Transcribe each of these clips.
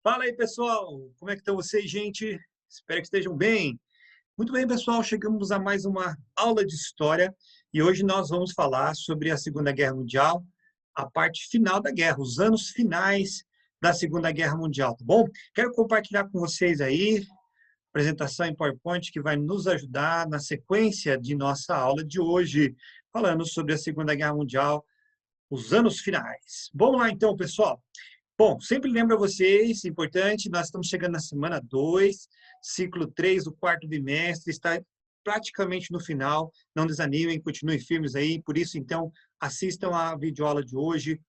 Fala aí, pessoal! Como é que estão vocês, gente? Espero que estejam bem. Muito bem, pessoal, chegamos a mais uma aula de história e hoje nós vamos falar sobre a Segunda Guerra Mundial, a parte final da guerra, os anos finais da Segunda Guerra Mundial, tá bom? Quero compartilhar com vocês aí apresentação em PowerPoint que vai nos ajudar na sequência de nossa aula de hoje, falando sobre a Segunda Guerra Mundial, os anos finais. Vamos lá então, pessoal. Bom, sempre lembro a vocês, importante, nós estamos chegando na semana 2, ciclo 3 do quarto bimestre, está praticamente no final, não desanimem, continuem firmes aí, por isso, então, assistam a videoaula de hoje,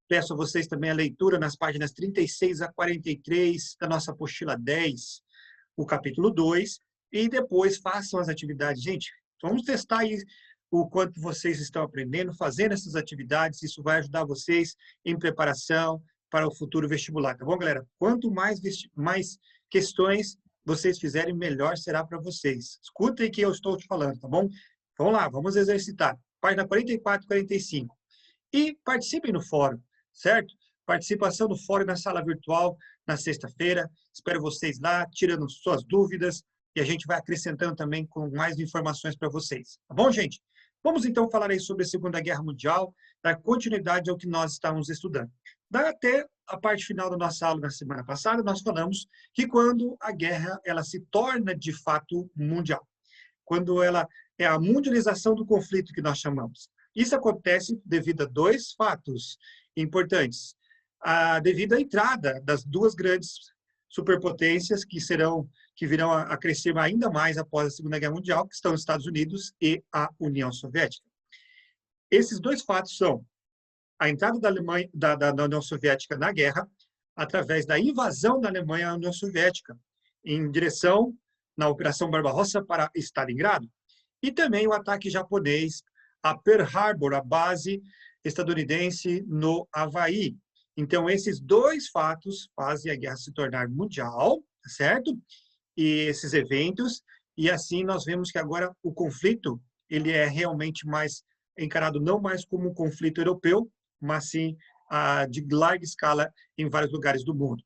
peço a vocês também a leitura nas páginas 36 a 43 da nossa apostila 10, o capítulo 2, e depois façam as atividades. Gente, vamos testar aí o quanto vocês estão aprendendo, fazendo essas atividades, isso vai ajudar vocês em preparação para o futuro vestibular, tá bom, galera? Quanto mais questões vocês fizerem, melhor será para vocês. Escutem o que eu estou te falando, tá bom? Vamos lá, vamos exercitar. Página 44 e 45. E participem no fórum, certo? Participação no fórum na sala virtual na sexta-feira. Espero vocês lá, tirando suas dúvidas, e a gente vai acrescentando também com mais informações para vocês. Tá bom, gente? Vamos então falar aí sobre a Segunda Guerra Mundial, dar continuidade ao que nós estávamos estudando. Até a parte final da nossa aula na semana passada, nós falamos que quando a guerra ela se torna de fato mundial, quando ela é a mundialização do conflito que nós chamamos. Isso acontece devido a dois fatos importantes. Devido à entrada das duas grandes superpotências que virão a crescer ainda mais após a Segunda Guerra Mundial, que estão os Estados Unidos e a União Soviética. Esses dois fatos são a entrada da Alemanha, da União Soviética na guerra, através da invasão da Alemanha à União Soviética, em direção, na Operação Barbarossa, para Stalingrado, e também o ataque japonês a Pearl Harbor, a base estadunidense no Havaí. Então, esses dois fatos fazem a guerra se tornar mundial, certo? E esses eventos, e assim nós vemos que agora o conflito, ele é realmente mais encarado não mais como um conflito europeu, mas sim de larga escala em vários lugares do mundo.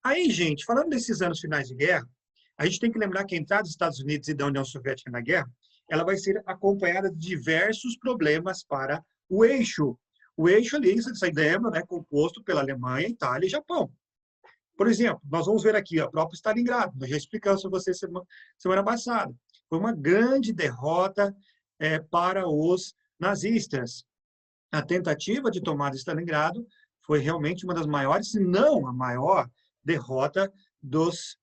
Aí, gente, falando desses anos finais de guerra, a gente tem que lembrar que a entrada dos Estados Unidos e da União Soviética na guerra, ela vai ser acompanhada de diversos problemas para o eixo. O eixo ali, você lembra, né, composto pela Alemanha, Itália e Japão. Por exemplo, nós vamos ver aqui a própria Stalingrado, nós já explicamos para vocês semana passada. Foi uma grande derrota para os nazistas. A tentativa de tomar de Stalingrado foi realmente uma das maiores, se não a maior, derrota dos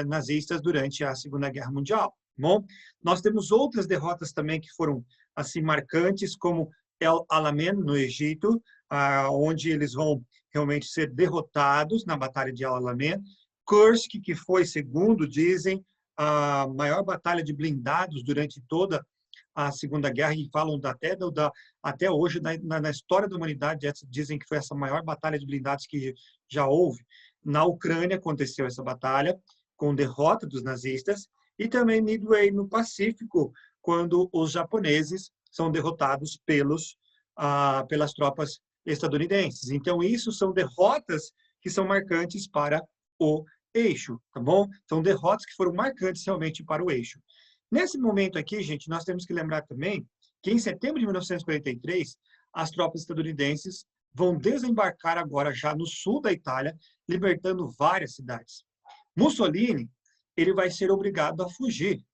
nazistas durante a Segunda Guerra Mundial. Bom, nós temos outras derrotas também que foram assim marcantes, como El Alamein, no Egito, onde eles vão realmente ser derrotados na Batalha de El Alamein. Kursk, que foi, segundo dizem, a maior batalha de blindados durante toda a Segunda Guerra, e falam até hoje, na história da humanidade, dizem que foi essa maior batalha de blindados que já houve. Na Ucrânia aconteceu essa batalha, com derrota dos nazistas, e também Midway, no Pacífico, quando os japoneses são derrotados pelas tropas estadunidenses. Então, isso são derrotas que são marcantes para o eixo, tá bom? São derrotas que foram marcantes realmente para o eixo. Nesse momento aqui, gente, nós temos que lembrar também que em setembro de 1943, as tropas estadunidenses vão desembarcar agora já no sul da Itália, libertando várias cidades. Mussolini, ele vai ser obrigado a fugir.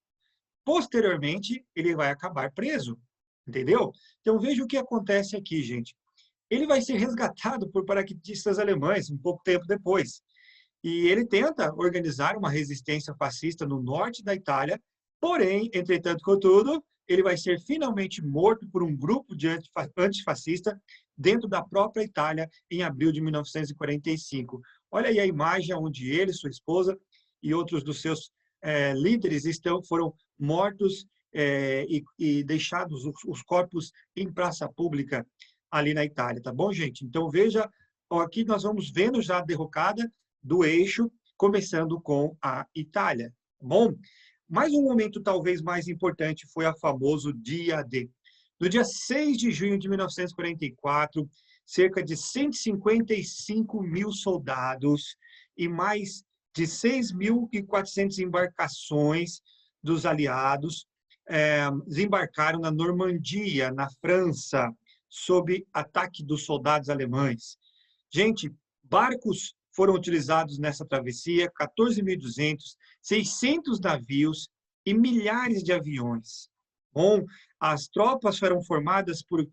Posteriormente, ele vai acabar preso, entendeu? Então, veja o que acontece aqui, gente. Ele vai ser resgatado por paraquedistas alemães um pouco tempo depois. E ele tenta organizar uma resistência fascista no norte da Itália, porém, entretanto, contudo, ele vai ser finalmente morto por um grupo de antifascista dentro da própria Itália em abril de 1945. Olha aí a imagem onde ele, sua esposa e outros dos seus líderes foram mortos e deixados os corpos em praça pública ali na Itália, tá bom, gente? Então, veja, aqui nós vamos vendo já a derrocada do eixo, começando com a Itália, tá bom? Mais um momento talvez mais importante foi o famoso Dia D. No dia 6 de junho de 1944, cerca de 155 mil soldados e mais de 6.400 embarcações dos aliados desembarcaram na Normandia, na França, sob ataque dos soldados alemães. Gente, barcos foram utilizados nessa travessia, 14.200, 600 navios e milhares de aviões. Bom, as tropas foram formadas por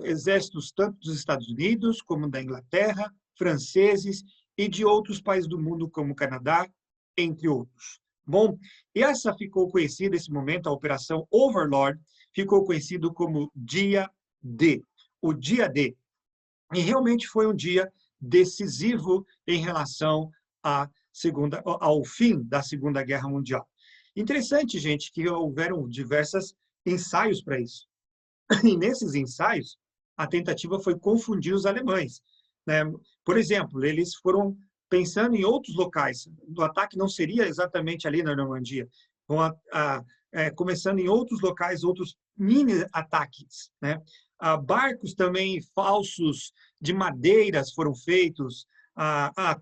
exércitos tanto dos Estados Unidos como da Inglaterra, franceses e de outros países do mundo, como o Canadá, entre outros. Bom, essa ficou conhecida, esse momento, a Operação Overlord, ficou conhecido como Dia D, o Dia D. E realmente foi um dia decisivo em relação ao fim da Segunda Guerra Mundial. Interessante, gente, que houveram diversos ensaios para isso. E nesses ensaios, a tentativa foi confundir os alemães, né? Por exemplo, eles foram pensando em outros locais. O ataque não seria exatamente ali na Normandia. Começando em outros locais, outros mini-ataques, né? Barcos também falsos de madeiras foram feitos,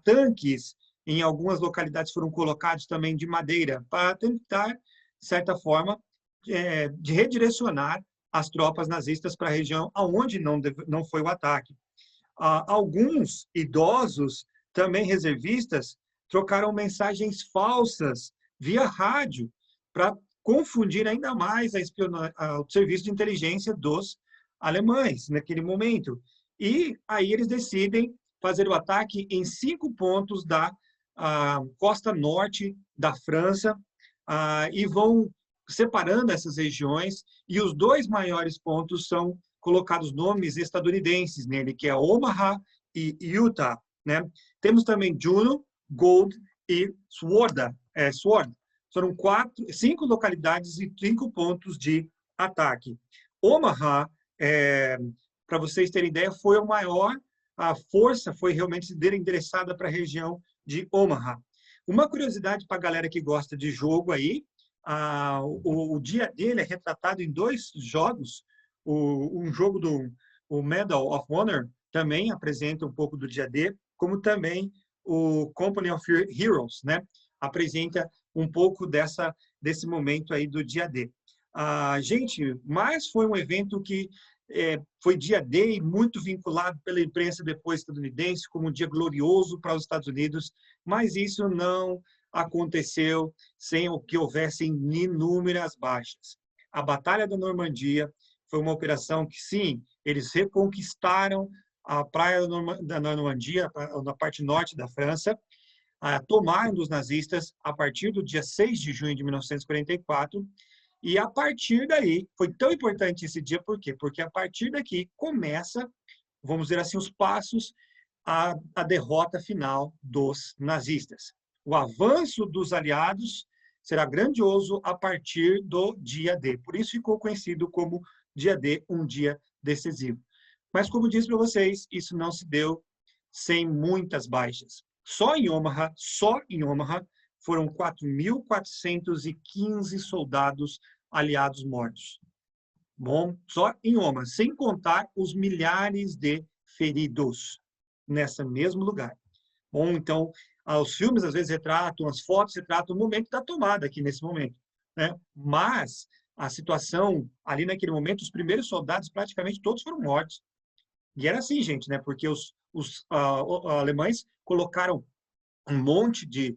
tanques em algumas localidades foram colocados também de madeira, para tentar, de certa forma, de redirecionar as tropas nazistas para a região aonde não foi o ataque. Alguns idosos, também reservistas, trocaram mensagens falsas via rádio para confundir ainda mais o serviço de inteligência dos alemães naquele momento. E aí eles decidem fazer o ataque em 5 pontos da costa norte da França e vão separando essas regiões, e os 2 maiores pontos são colocados nomes estadunidenses nele, que é Omaha e Utah, né? Temos também Juno, Gold e Sword. Foram 5 localidades e 5 pontos de ataque. Omaha, para vocês terem ideia, foi o maior, a força foi realmente endereçada para a região de Omaha. Uma curiosidade para a galera que gosta de jogo aí, o dia dele é retratado em 2 jogos. Um jogo do Medal of Honor também apresenta um pouco do dia D, como também o Company of Heroes, né? Apresenta um pouco desse momento aí do dia D. Gente, mas foi um evento que foi dia D e muito vinculado pela imprensa depois estadunidense como um dia glorioso para os Estados Unidos, mas isso não aconteceu sem que houvessem inúmeras baixas. A Batalha da Normandia foi uma operação que, sim, eles reconquistaram a praia da Normandia, na parte norte da França, tomaram dos nazistas a partir do dia 6 de junho de 1944, e a partir daí, foi tão importante esse dia, por quê? Porque a partir daqui começa, vamos dizer assim, os passos à derrota final dos nazistas. O avanço dos aliados será grandioso a partir do dia D. Por isso ficou conhecido como dia D, um dia decisivo. Mas, como disse para vocês, isso não se deu sem muitas baixas. Só em Omaha, foram 4.415 soldados aliados mortos. Bom, só em Omaha, sem contar os milhares de feridos nesse mesmo lugar. Bom, então, os filmes às vezes retratam, as fotos retratam o momento da tomada aqui nesse momento, né? Mas a situação ali naquele momento, os primeiros soldados praticamente todos foram mortos. E era assim, gente, né? Porque os alemães colocaram um monte de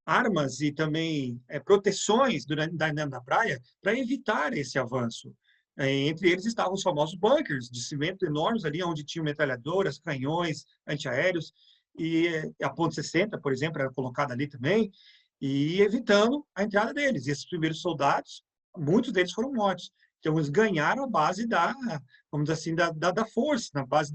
armas e também proteções dentro da praia para evitar esse avanço. Entre eles estavam os famosos bunkers de cimento enormes ali, onde tinham metralhadoras, canhões antiaéreos, e a ponte 60, por exemplo, era colocada ali também, e evitando a entrada deles. E esses primeiros soldados, muitos deles foram mortos. Então, eles ganharam a base vamos dizer assim, da força, na base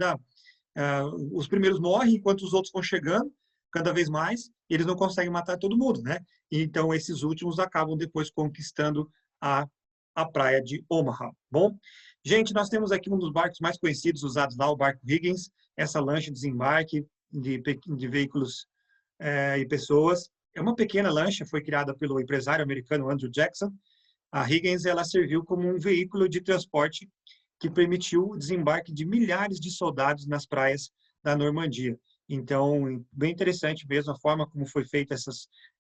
os primeiros morrem enquanto os outros vão chegando cada vez mais, e eles não conseguem matar todo mundo, né? Então, esses últimos acabam depois conquistando a praia de Omaha. Bom, gente, nós temos aqui um dos barcos mais conhecidos usados lá, o barco Higgins, essa lancha de desembarque de veículos e pessoas. É uma pequena lancha, foi criada pelo empresário americano Andrew Jackson. A Higgins, ela serviu como um veículo de transporte que permitiu o desembarque de milhares de soldados nas praias da Normandia. Então, bem interessante mesmo a forma como foi feita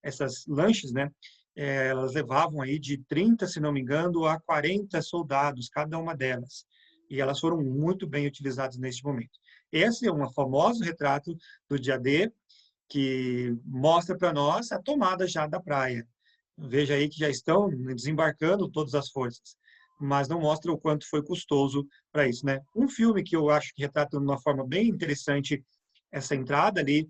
essas lanchas, né? Elas levavam aí de 30, se não me engano, a 40 soldados, cada uma delas. E elas foram muito bem utilizadas neste momento. Esse é um famoso retrato do dia D, que mostra para nós a tomada já da praia. Veja aí que já estão desembarcando todas as forças, mas não mostra o quanto foi custoso para isso, né? Um filme que eu acho que retrata de uma forma bem interessante essa entrada ali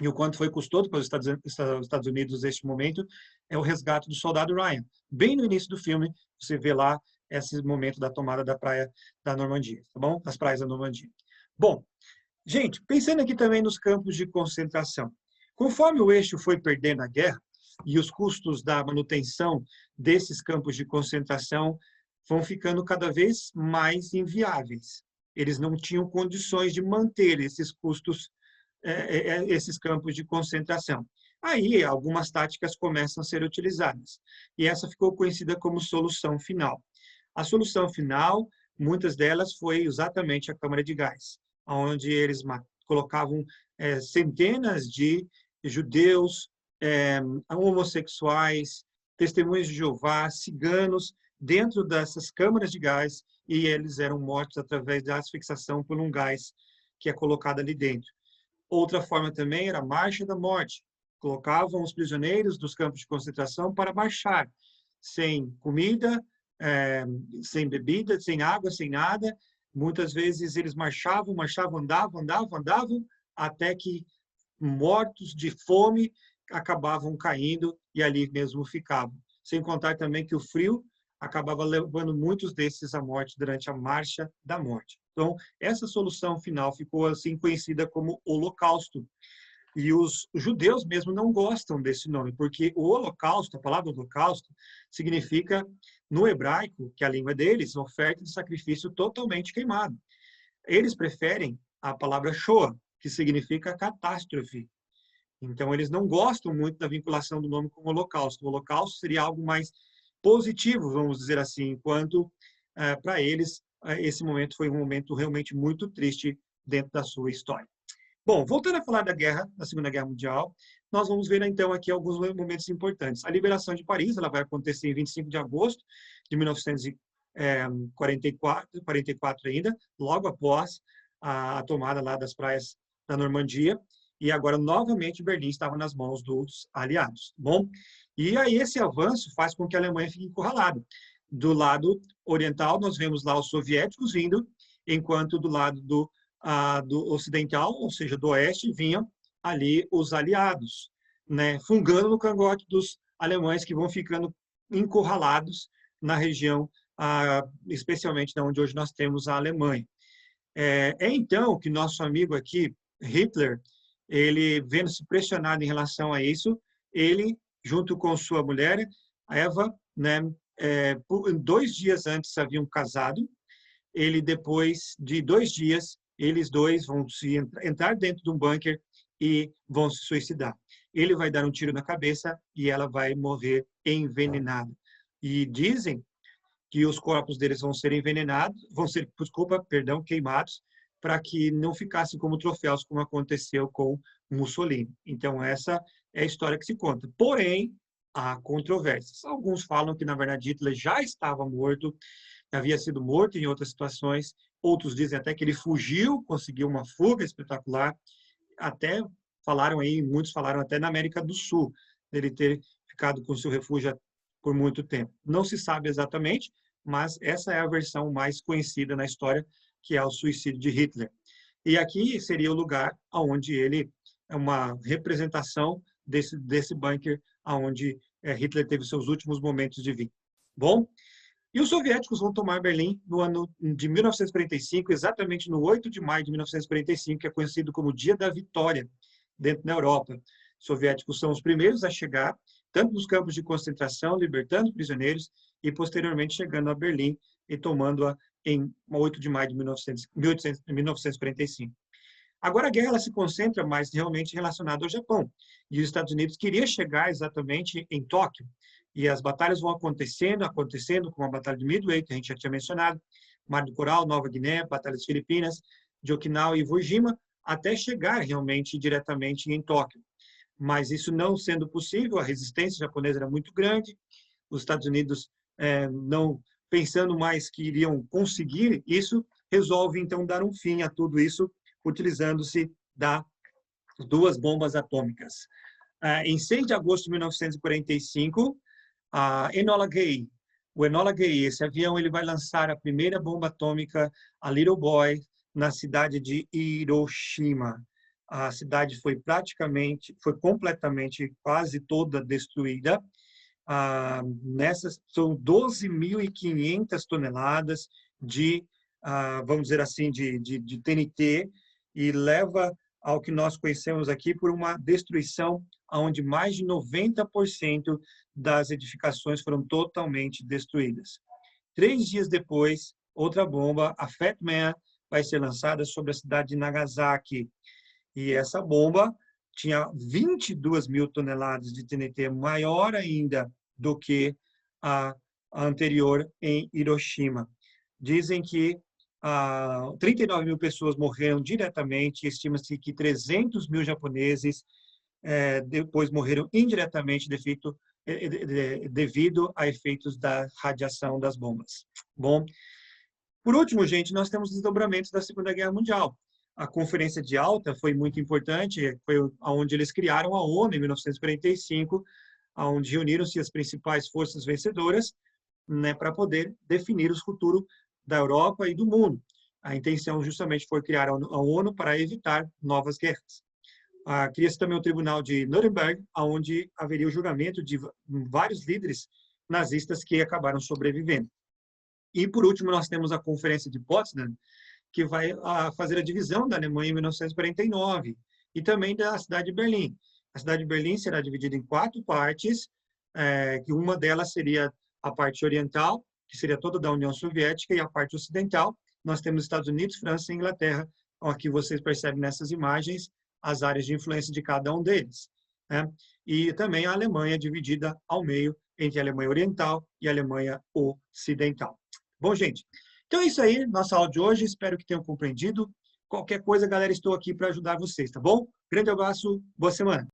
e o quanto foi custoso para os Estados Unidos neste momento é o Resgate do Soldado Ryan. Bem no início do filme, você vê lá esse momento da tomada da praia da Normandia, tá bom? Das praias da Normandia. Bom, gente, pensando aqui também nos campos de concentração. Conforme o eixo foi perdendo a guerra e os custos da manutenção desses campos de concentração vão ficando cada vez mais inviáveis. Eles não tinham condições de manter esses custos, esses campos de concentração. Aí, algumas táticas começam a ser utilizadas. E essa ficou conhecida como solução final. A solução final, muitas delas, foi exatamente a câmara de gás, onde eles colocavam centenas de judeus, homossexuais, testemunhas de Jeová, ciganos, dentro dessas câmaras de gás, e eles eram mortos através da asfixação por um gás que é colocado ali dentro. Outra forma também era a marcha da morte. Colocavam os prisioneiros dos campos de concentração para marchar, sem comida, sem bebida, sem água, sem nada. Muitas vezes eles marchavam, andavam, até que, mortos de fome, acabavam caindo e ali mesmo ficavam. Sem contar também que o frio acabava levando muitos desses à morte durante a Marcha da Morte. Então, essa solução final ficou assim conhecida como Holocausto. E os judeus mesmo não gostam desse nome, porque o holocausto, a palavra holocausto, significa, no hebraico, que é a língua deles, oferta de sacrifício totalmente queimado. Eles preferem a palavra Shoah, que significa catástrofe. Então, eles não gostam muito da vinculação do nome com o holocausto. O holocausto seria algo mais positivo, vamos dizer assim, enquanto, para eles, esse momento foi um momento realmente muito triste dentro da sua história. Bom, voltando a falar da Segunda Guerra Mundial, nós vamos ver então aqui alguns momentos importantes. A liberação de Paris, ela vai acontecer em 25 de agosto de 1944 ainda, logo após a tomada lá das praias da Normandia, e agora novamente Berlim estava nas mãos dos aliados, bom? E aí esse avanço faz com que a Alemanha fique encurralada. Do lado oriental, nós vemos lá os soviéticos vindo, enquanto do lado do ocidental, ou seja, do oeste, vinham ali os aliados, né, fungando no cangote dos alemães que vão ficando encurralados na região, especialmente da onde hoje nós temos a Alemanha. Então que nosso amigo aqui, Hitler, ele vendo-se pressionado em relação a isso, ele, junto com sua mulher, Eva, né, 2 dias antes haviam casado, ele depois de 2 dias, eles dois vão entrar dentro de um bunker e vão se suicidar. Ele vai dar um tiro na cabeça e ela vai morrer envenenada. E dizem que os corpos deles vão ser envenenados, queimados, para que não ficassem como troféus, como aconteceu com Mussolini. Então, essa é a história que se conta. Porém, há controvérsias. Alguns falam que, na verdade, Hitler já estava morto, havia sido morto em outras situações. Outros dizem até que ele fugiu, conseguiu uma fuga espetacular. Até falaram aí, muitos falaram até na América do Sul, dele ter ficado com seu refúgio por muito tempo. Não se sabe exatamente, mas essa é a versão mais conhecida na história, que é o suicídio de Hitler. E aqui seria o lugar onde ele é uma representação desse bunker, onde Hitler teve seus últimos momentos de vida. Bom, e os soviéticos vão tomar Berlim no ano de 1945, exatamente no 8 de maio de 1945, que é conhecido como Dia da Vitória, dentro da Europa. Os soviéticos são os primeiros a chegar, tanto nos campos de concentração, libertando prisioneiros, e posteriormente chegando a Berlim e tomando-a em 8 de maio de 1945. Agora a guerra ela se concentra mais realmente relacionada ao Japão. E os Estados Unidos queria chegar exatamente em Tóquio. E as batalhas vão acontecendo, como a Batalha de Midway, que a gente já tinha mencionado, Mar do Coral, Nova Guiné, Batalha das Filipinas, de Okinawa e Iwo Jima, até chegar realmente diretamente em Tóquio. Mas isso não sendo possível, a resistência japonesa era muito grande, os Estados Unidos não pensando mais que iriam conseguir isso, resolve então dar um fim a tudo isso, utilizando-se das duas bombas atômicas. Em 6 de agosto de 1945, o Enola Gay, esse avião, ele vai lançar a primeira bomba atômica, a Little Boy, na cidade de Hiroshima. A cidade foi completamente, quase toda destruída. Nessas são 12.500 toneladas de, vamos dizer assim, de TNT, e leva ao que nós conhecemos aqui por uma destruição onde mais de 90% das edificações foram totalmente destruídas. 3 dias depois, outra bomba, a Fat Man, vai ser lançada sobre a cidade de Nagasaki. E essa bomba tinha 22.000 toneladas de TNT, maior ainda do que a anterior em Hiroshima. Dizem que 39.000 pessoas morreram diretamente, estima-se que 300.000 japoneses depois morreram indiretamente devido a efeitos da radiação das bombas. Bom, por último, gente, nós temos desdobramentos da Segunda Guerra Mundial. A Conferência de Alta foi muito importante, foi onde eles criaram a ONU em 1945, onde reuniram-se as principais forças vencedoras, né, para poder definir o futuro da Europa e do mundo. A intenção justamente foi criar a ONU para evitar novas guerras. Cria-se também o Tribunal de Nuremberg, onde haveria o julgamento de vários líderes nazistas que acabaram sobrevivendo. E, por último, nós temos a Conferência de Potsdam, que vai fazer a divisão da Alemanha em 1949, e também da cidade de Berlim. A cidade de Berlim será dividida em 4 partes, que uma delas seria a parte oriental, que seria toda da União Soviética, e a parte ocidental. Nós temos Estados Unidos, França e Inglaterra. Aqui vocês percebem nessas imagens as áreas de influência de cada um deles, né? E também a Alemanha dividida ao meio entre a Alemanha Oriental e a Alemanha Ocidental. Bom, gente, então é isso aí, nossa aula de hoje. Espero que tenham compreendido. Qualquer coisa, galera, estou aqui para ajudar vocês, tá bom? Grande abraço, boa semana.